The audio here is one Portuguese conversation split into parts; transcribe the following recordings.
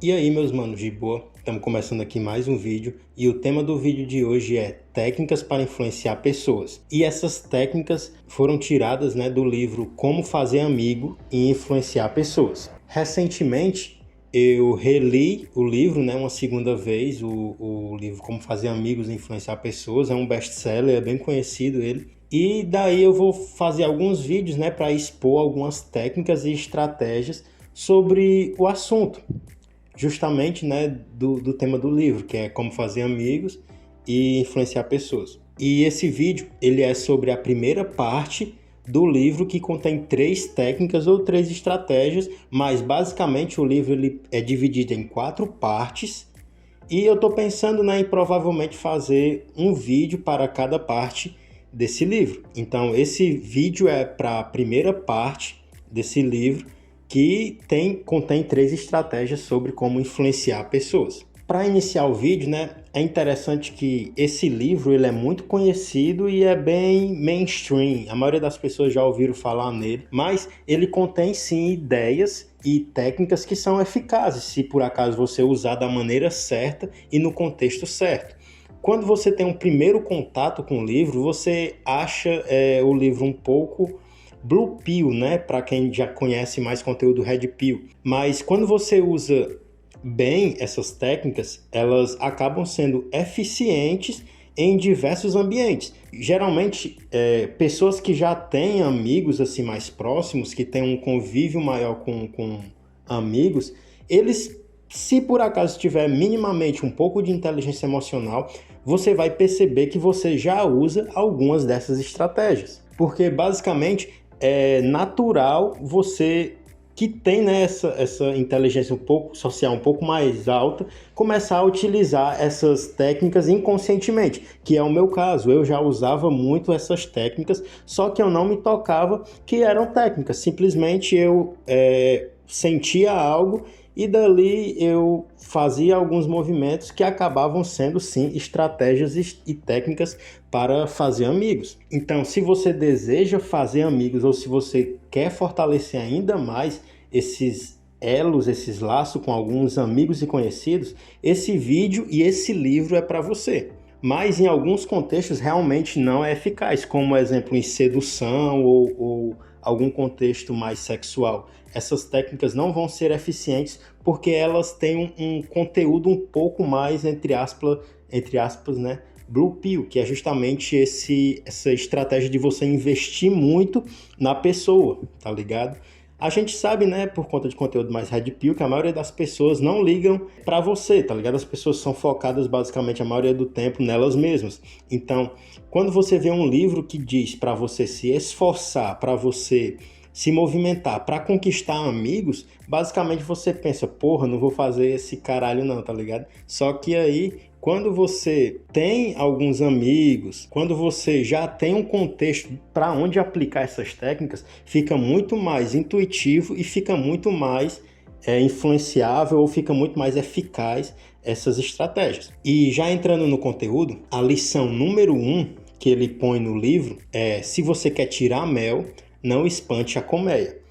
E aí, meus manos, de boa? Estamos começando aqui mais um vídeo e o tema do vídeo de hoje é técnicas para influenciar pessoas. E essas técnicas foram tiradas, do livro Como Fazer Amigo e Influenciar Pessoas. Recentemente, eu reli o livro, uma segunda vez, o livro Como Fazer Amigos e Influenciar Pessoas. É um best-seller, é bem conhecido ele. E daí eu vou fazer alguns vídeos, para expor algumas técnicas e estratégias sobre o assunto justamente, do tema do livro, que é como fazer amigos e influenciar pessoas. E esse vídeo, ele é sobre a primeira parte do livro, que contém 3 técnicas ou 3 estratégias, mas basicamente o livro ele é dividido em 4 partes, e eu estou pensando, em provavelmente fazer um vídeo para cada parte desse livro. Então esse vídeo é para a primeira parte desse livro, que contém 3 estratégias sobre como influenciar pessoas. Para iniciar o vídeo, é interessante que esse livro ele é muito conhecido e é bem mainstream. A maioria das pessoas já ouviram falar nele, mas ele contém sim ideias e técnicas que são eficazes, se por acaso você usar da maneira certa e no contexto certo. Quando você tem um primeiro contato com o livro, você acha o livro um pouco Blue Pill, para quem já conhece mais conteúdo Red Pill. Mas quando você usa bem essas técnicas, elas acabam sendo eficientes em diversos ambientes. Geralmente, pessoas que já têm amigos assim mais próximos, que têm um convívio maior com amigos, eles, se por acaso tiver minimamente um pouco de inteligência emocional, você vai perceber que você já usa algumas dessas estratégias. Porque basicamente é natural você que tem, essa inteligência um pouco social, um pouco mais alta, começar a utilizar essas técnicas inconscientemente, que é o meu caso. Eu já usava muito essas técnicas, só que eu não me tocava que eram técnicas. Simplesmente eu sentia algo e dali eu fazia alguns movimentos que acabavam sendo, sim, estratégias e técnicas para fazer amigos. Então, se você deseja fazer amigos ou se você quer fortalecer ainda mais esses elos, esses laços com alguns amigos e conhecidos, esse vídeo e esse livro é para você. Mas em alguns contextos realmente não é eficaz, como exemplo em sedução ou algum contexto mais sexual. Essas técnicas não vão ser eficientes porque elas têm um conteúdo um pouco mais, entre aspas, Blue Pill, que é justamente essa estratégia de você investir muito na pessoa, tá ligado? A gente sabe, por conta de conteúdo mais Red Pill, que a maioria das pessoas não ligam pra você, tá ligado? As pessoas são focadas basicamente a maioria do tempo nelas mesmas. Então, quando você vê um livro que diz pra você se esforçar, pra você se movimentar, pra conquistar amigos, basicamente você pensa, porra, não vou fazer esse caralho não, tá ligado? Só que aí quando você tem alguns amigos, quando você já tem um contexto para onde aplicar essas técnicas, fica muito mais intuitivo e fica muito mais influenciável ou fica muito mais eficaz essas estratégias. E já entrando no conteúdo, a lição número 1 que ele põe no livro é: se você quer tirar mel, não espante a colmeia.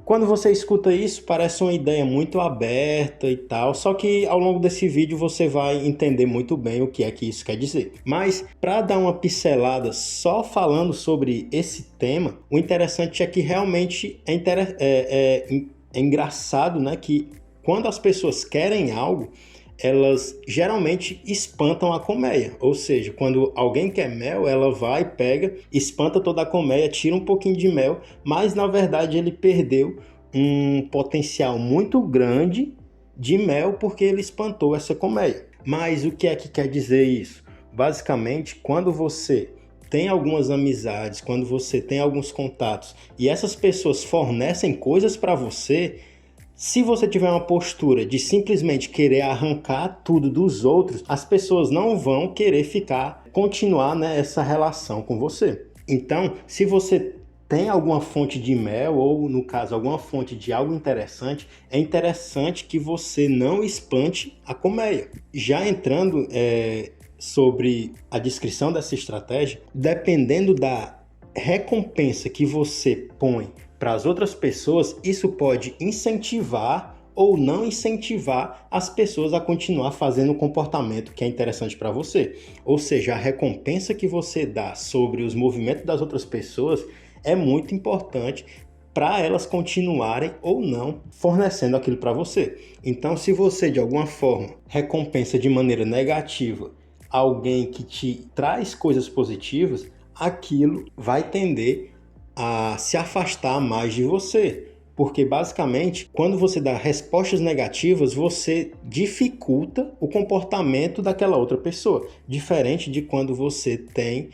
Quando você escuta isso, parece uma ideia muito aberta e tal, só que ao longo desse vídeo você vai entender muito bem o que é que isso quer dizer. Mas para dar uma pincelada só falando sobre esse tema, o interessante é que realmente é engraçado, que quando as pessoas querem algo, elas geralmente espantam a colmeia. Ou seja, quando alguém quer mel, ela vai, pega, espanta toda a colmeia, tira um pouquinho de mel, mas na verdade ele perdeu um potencial muito grande de mel porque ele espantou essa colmeia. Mas o que é que quer dizer isso? Basicamente, quando você tem algumas amizades, quando você tem alguns contatos e essas pessoas fornecem coisas para você, se você tiver uma postura de simplesmente querer arrancar tudo dos outros, as pessoas não vão querer continuar, essa relação com você. Então, se você tem alguma fonte de mel ou, no caso, alguma fonte de algo interessante, é interessante que você não espante a colmeia. Já entrando sobre a descrição dessa estratégia, dependendo da recompensa que você põe para as outras pessoas, isso pode incentivar ou não incentivar as pessoas a continuar fazendo o comportamento que é interessante para você. Ou seja, a recompensa que você dá sobre os movimentos das outras pessoas é muito importante para elas continuarem ou não fornecendo aquilo para você. Então, se você de alguma forma recompensa de maneira negativa alguém que te traz coisas positivas, aquilo vai tender a se afastar mais de você. Porque basicamente, quando você dá respostas negativas, você dificulta o comportamento daquela outra pessoa. Diferente de quando você tem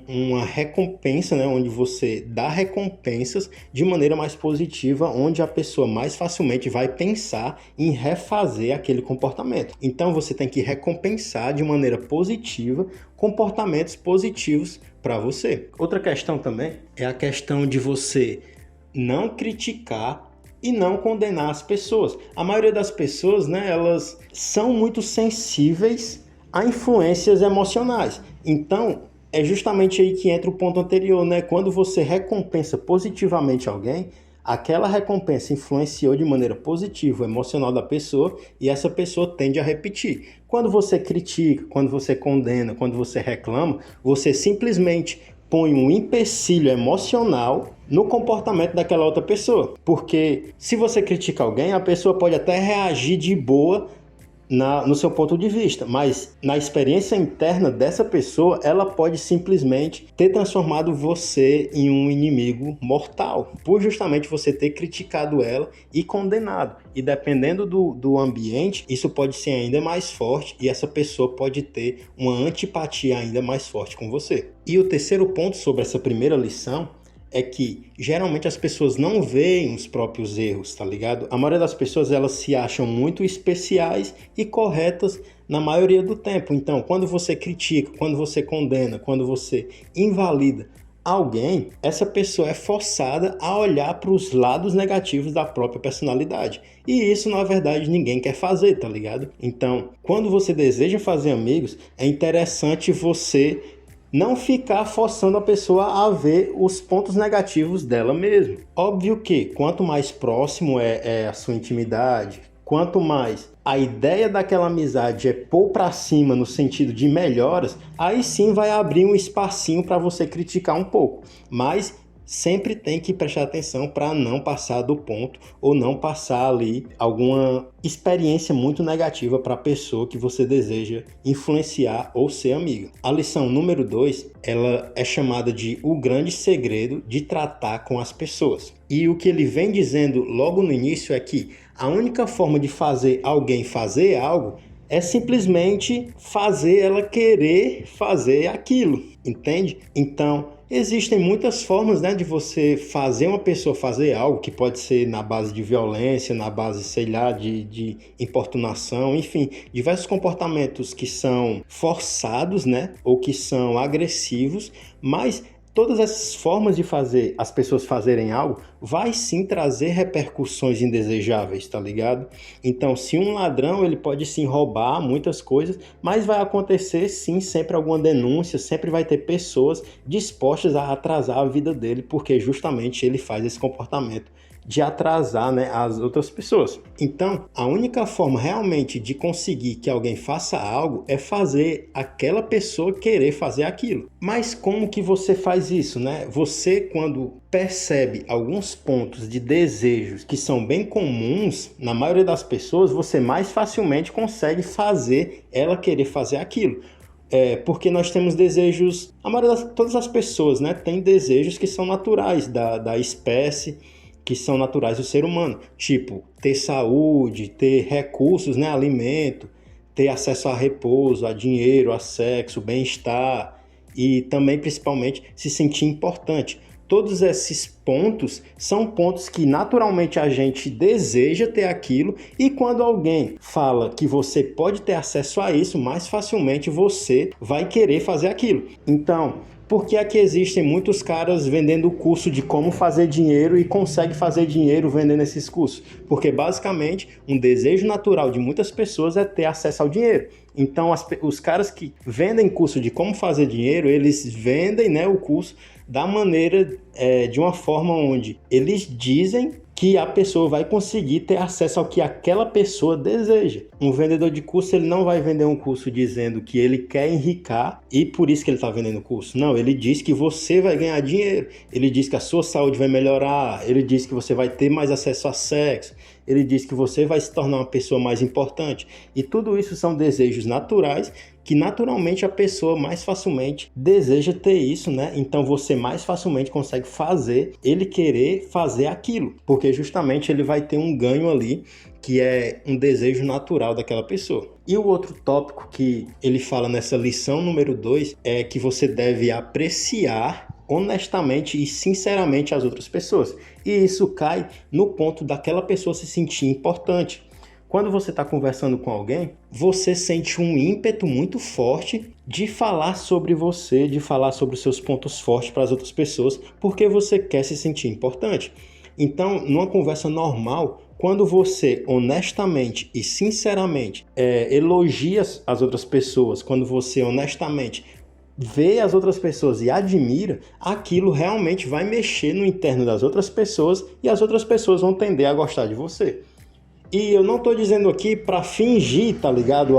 uma recompensa, né, onde você dá recompensas de maneira mais positiva, onde a pessoa mais facilmente vai pensar em refazer aquele comportamento. Então você tem que recompensar de maneira positiva comportamentos positivos para você. Outra questão também é a questão de você não criticar e não condenar as pessoas. A maioria das pessoas, né, elas são muito sensíveis a influências emocionais. Então, é justamente aí que entra o ponto anterior, né? Quando você recompensa positivamente alguém, aquela recompensa influenciou de maneira positiva o emocional da pessoa e essa pessoa tende a repetir. Quando você critica, quando você condena, quando você reclama, você simplesmente põe um empecilho emocional no comportamento daquela outra pessoa. Porque se você critica alguém, a pessoa pode até reagir de boa no seu ponto de vista, mas na experiência interna dessa pessoa, ela pode simplesmente ter transformado você em um inimigo mortal, por justamente você ter criticado ela e condenado. E dependendo do ambiente, isso pode ser ainda mais forte e essa pessoa pode ter uma antipatia ainda mais forte com você. E o terceiro ponto sobre essa primeira lição é que geralmente as pessoas não veem os próprios erros, tá ligado? A maioria das pessoas, elas se acham muito especiais e corretas na maioria do tempo. Então, quando você critica, quando você condena, quando você invalida alguém, essa pessoa é forçada a olhar para os lados negativos da própria personalidade. E isso, na verdade, ninguém quer fazer, tá ligado? Então, quando você deseja fazer amigos, é interessante você não ficar forçando a pessoa a ver os pontos negativos dela mesma. Óbvio que quanto mais próximo é a sua intimidade, quanto mais a ideia daquela amizade é pôr pra cima no sentido de melhoras, aí sim vai abrir um espacinho para você criticar um pouco. Mas sempre tem que prestar atenção para não passar do ponto ou não passar ali alguma experiência muito negativa para a pessoa que você deseja influenciar ou ser amigo. A lição número 2, ela é chamada de o grande segredo de tratar com as pessoas. E o que ele vem dizendo logo no início é que a única forma de fazer alguém fazer algo é simplesmente fazer ela querer fazer aquilo, entende? Então, existem muitas formas, né, de você fazer uma pessoa fazer algo, que pode ser na base de violência, na base, sei lá, de importunação, enfim, diversos comportamentos que são forçados, né, ou que são agressivos, mas todas essas formas de fazer as pessoas fazerem algo vai sim trazer repercussões indesejáveis, tá ligado? Então, se um ladrão, ele pode sim roubar muitas coisas, mas vai acontecer sim sempre alguma denúncia, sempre vai ter pessoas dispostas a atrasar a vida dele, porque justamente ele faz esse comportamento de atrasar, né, as outras pessoas. Então, a única forma realmente de conseguir que alguém faça algo é fazer aquela pessoa querer fazer aquilo. Mas como que você faz isso, né? Você, quando percebe alguns pontos de desejos que são bem comuns na maioria das pessoas, você mais facilmente consegue fazer ela querer fazer aquilo. Porque nós temos desejos, todas as pessoas, né, têm desejos que são naturais da espécie, que são naturais do ser humano, tipo ter saúde, ter recursos, né, alimento, ter acesso a repouso, a dinheiro, a sexo, bem-estar e também, principalmente, se sentir importante. Todos esses pontos são pontos que naturalmente a gente deseja ter aquilo e quando alguém fala que você pode ter acesso a isso, mais facilmente você vai querer fazer aquilo. Então, por que é que existem muitos caras vendendo o curso de como fazer dinheiro e conseguem fazer dinheiro vendendo esses cursos? Porque basicamente um desejo natural de muitas pessoas é ter acesso ao dinheiro. Então os caras que vendem curso de como fazer dinheiro, eles vendem, né, o curso da maneira de uma forma onde eles dizem que a pessoa vai conseguir ter acesso ao que aquela pessoa deseja. Um vendedor de curso, ele não vai vender um curso dizendo que ele quer enricar e por isso que ele está vendendo o curso. Não, ele diz que você vai ganhar dinheiro, ele diz que a sua saúde vai melhorar, ele diz que você vai ter mais acesso a sexo, ele diz que você vai se tornar uma pessoa mais importante. E tudo isso são desejos naturais que naturalmente a pessoa mais facilmente deseja ter isso, né? Então você mais facilmente consegue fazer ele querer fazer aquilo, porque justamente ele vai ter um ganho ali que é um desejo natural daquela pessoa. E o outro tópico que ele fala nessa lição número 2 é que você deve apreciar honestamente e sinceramente as outras pessoas. E isso cai no ponto daquela pessoa se sentir importante. Quando você está conversando com alguém, você sente um ímpeto muito forte de falar sobre você, de falar sobre os seus pontos fortes para as outras pessoas, porque você quer se sentir importante. Então, numa conversa normal, quando você honestamente e sinceramente elogia as outras pessoas, quando você honestamente vê as outras pessoas e admira, aquilo realmente vai mexer no interno das outras pessoas e as outras pessoas vão tender a gostar de você. E eu não estou dizendo aqui para fingir, tá ligado?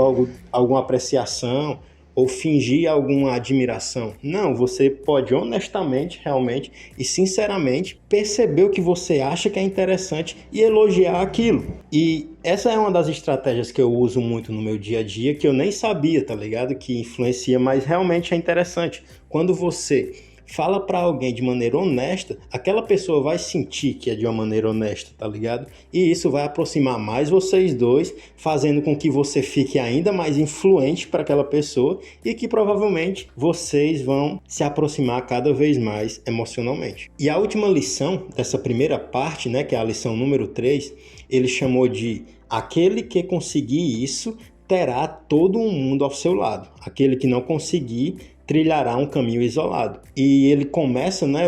Alguma apreciação ou fingir alguma admiração. Não, você pode honestamente, realmente e sinceramente perceber o que você acha que é interessante e elogiar aquilo. E essa é uma das estratégias que eu uso muito no meu dia a dia, que eu nem sabia, tá ligado? Que influencia, mas realmente é interessante. Quando você fala para alguém de maneira honesta, aquela pessoa vai sentir que é de uma maneira honesta, tá ligado? E isso vai aproximar mais vocês dois, fazendo com que você fique ainda mais influente para aquela pessoa e que provavelmente vocês vão se aproximar cada vez mais emocionalmente. E a última lição dessa primeira parte, né, que é a lição número 3, ele chamou de aquele que conseguir isso terá todo um mundo ao seu lado. Aquele que não conseguir trilhará um caminho isolado. E ele começa, né,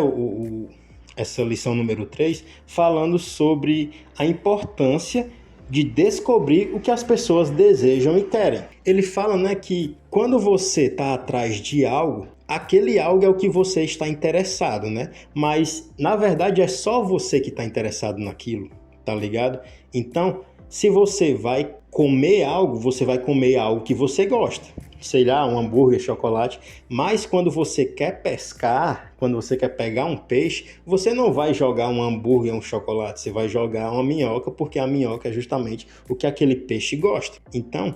essa lição número 3, falando sobre a importância de descobrir o que as pessoas desejam e querem. Ele fala, né, que quando você está atrás de algo, aquele algo é o que você está interessado, né? Mas, na verdade, é só você que está interessado naquilo, tá ligado? Então, se você vai comer algo, você vai comer algo que você gosta. Sei lá, um hambúrguer, chocolate, mas quando você quer pescar, quando você quer pegar um peixe, você não vai jogar um hambúrguer, um chocolate, você vai jogar uma minhoca, porque a minhoca é justamente o que aquele peixe gosta. Então,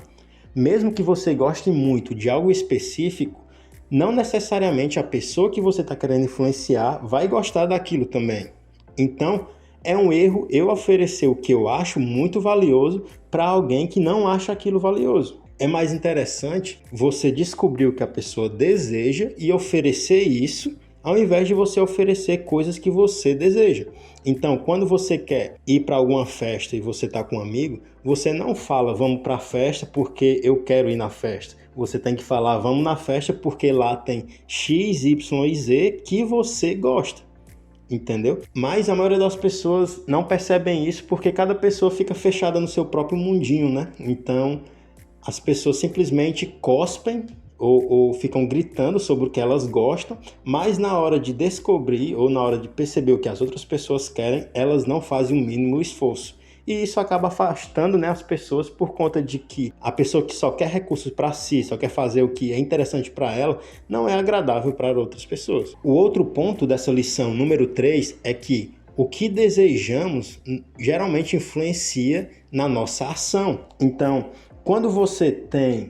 mesmo que você goste muito de algo específico, não necessariamente a pessoa que você está querendo influenciar vai gostar daquilo também. Então, é um erro eu oferecer o que eu acho muito valioso para alguém que não acha aquilo valioso. É mais interessante você descobrir o que a pessoa deseja e oferecer isso, ao invés de você oferecer coisas que você deseja. Então, quando você quer ir para alguma festa e você está com um amigo, você não fala vamos para a festa porque eu quero ir na festa. Você tem que falar vamos na festa porque lá tem X, Y e Z que você gosta. Entendeu? Mas a maioria das pessoas não percebem isso porque cada pessoa fica fechada no seu próprio mundinho, né? Então, as pessoas simplesmente cospem ou ficam gritando sobre o que elas gostam, mas na hora de descobrir ou na hora de perceber o que as outras pessoas querem, elas não fazem o mínimo esforço. E isso acaba afastando, né, as pessoas por conta de que a pessoa que só quer recursos para si, só quer fazer o que é interessante para ela, não é agradável para outras pessoas. O outro ponto dessa lição número 3 é que o que desejamos geralmente influencia na nossa ação. Então, quando você tem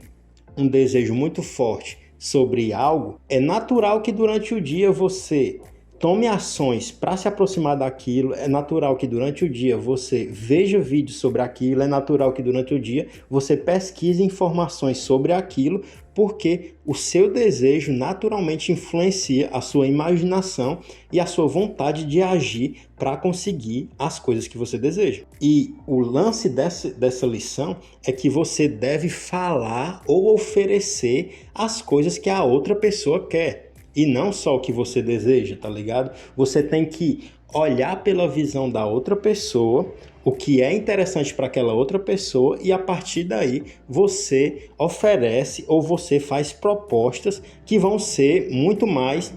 um desejo muito forte sobre algo, é natural que durante o dia você tome ações para se aproximar daquilo, é natural que durante o dia você veja vídeos sobre aquilo, é natural que durante o dia você pesquise informações sobre aquilo, porque o seu desejo naturalmente influencia a sua imaginação e a sua vontade de agir para conseguir as coisas que você deseja. E o lance dessa lição é que você deve falar ou oferecer as coisas que a outra pessoa quer. E não só o que você deseja, tá ligado? Você tem que olhar pela visão da outra pessoa, o que é interessante para aquela outra pessoa e a partir daí você oferece ou você faz propostas que vão ser muito mais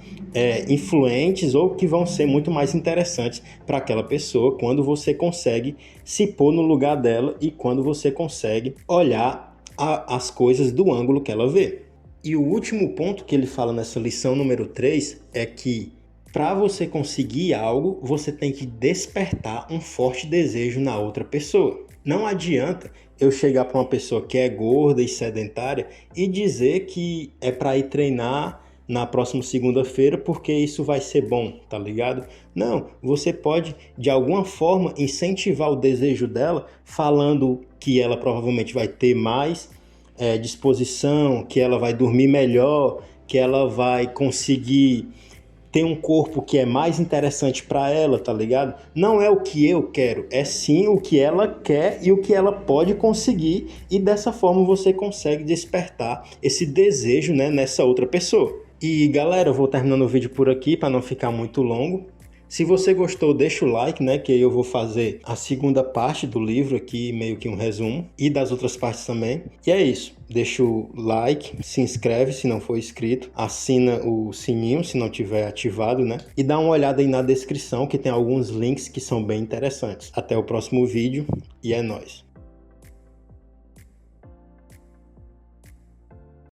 influentes ou que vão ser muito mais interessantes para aquela pessoa quando você consegue se pôr no lugar dela e quando você consegue olhar as coisas do ângulo que ela vê. E o último ponto que ele fala nessa lição número 3 é que para você conseguir algo, você tem que despertar um forte desejo na outra pessoa. Não adianta eu chegar para uma pessoa que é gorda e sedentária e dizer que é para ir treinar na próxima segunda-feira porque isso vai ser bom, tá ligado? Não, você pode de alguma forma incentivar o desejo dela falando que ela provavelmente vai ter mais disposição, que ela vai dormir melhor, que ela vai conseguir ter um corpo que é mais interessante para ela, tá ligado? Não é o que eu quero, é sim o que ela quer e o que ela pode conseguir, e dessa forma você consegue despertar esse desejo, né, nessa outra pessoa. E galera, eu vou terminando o vídeo por aqui para não ficar muito longo. Se você gostou, deixa o like, né? Que aí eu vou fazer a segunda parte do livro aqui, meio que um resumo, e das outras partes também. E é isso. Deixa o like, se inscreve se não for inscrito, assina o sininho se não tiver ativado, né? E dá uma olhada aí na descrição que tem alguns links que são bem interessantes. Até o próximo vídeo e é nóis!